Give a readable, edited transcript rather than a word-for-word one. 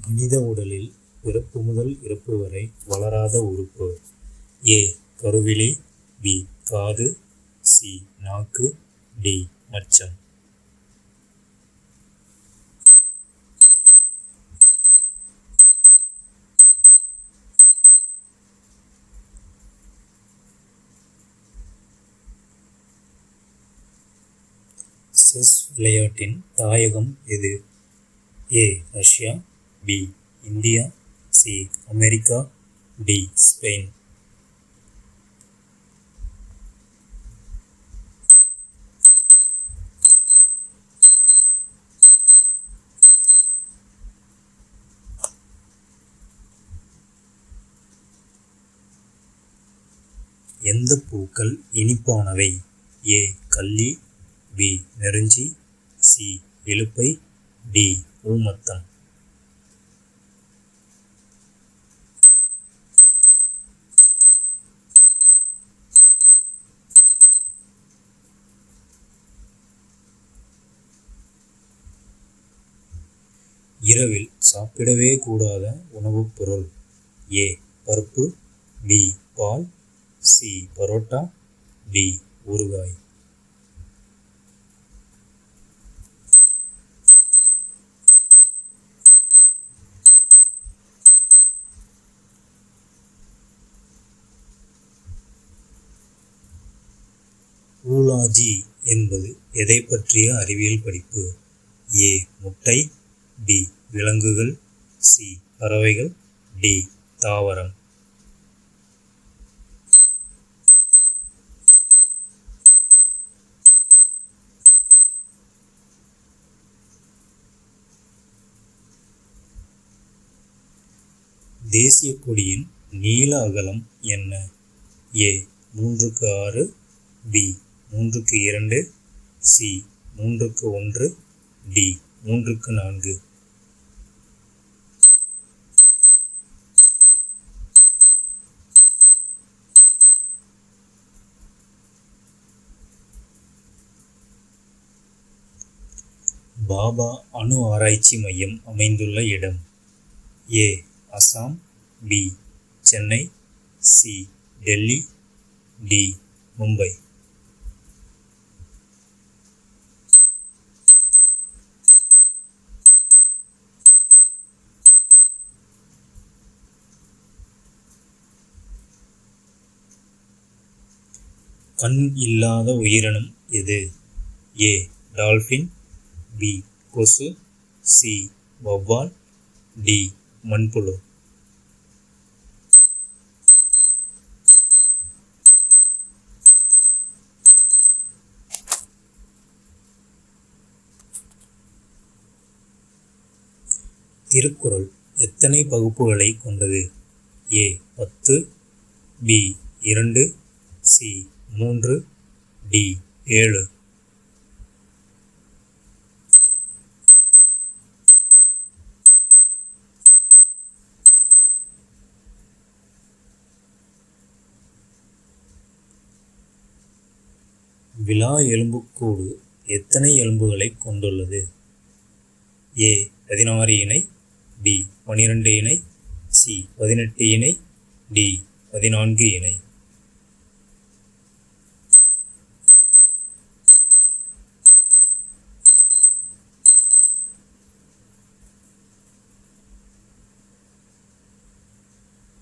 மனித உடலில் பிறப்பு முதல் இறப்பு வரை வளராத உறுப்பு. ஏ. கருவிழி. பி. காது. சி. நாக்கு. டி. மச்சம். செஸ் விளையாட்டின் தாயகம் எது? A. Russia. B. India. C. America. D. Spain. எந்த பூக்கள் இனிப்பானவை? ஏ. கள்ளி. பி. நெருஞ்சி. சி. இலுப்பை. டி. ஊமத்தம். இரவில் சாப்பிடவே கூடாத உணவுப் பொருள். ஏ. பருப்பு. பி. பால். சி. பரோட்டா. டி. ஊறுகாய். ஊலாஜி என்பது எதை பற்றிய அறிவியல் படிப்பு? ஏ. முட்டை. பி. விலங்குகள். சி. பறவைகள். டி. தாவரம். தேசிய கொடியின் நீள அகலம் என்ன? A. 3:6. B. 3:2. C. 3:1. D. 3:4. Bhabha அணு ஆராய்ச்சி மையம் அமைந்துள்ள இடம். A. Assam. B. Chennai. C. Delhi. D. Mumbai. கண் இல்லாத உயிரினம் எது? ஏ. டால்பின். பி. கொசு. சி. வௌவால். டி. மண்புழு. திருக்குறள் எத்தனை பகுப்புகளை கொண்டது? ஏ. 10. பி. 2. சி. 3. டி. 7. விலா எலும்புக்கூடு எத்தனை எலும்புகளை கொண்டுள்ளது? ஏ. 16 இணை. பி. 12 இணை. சி. 18 இணை. டி. 14 இணை.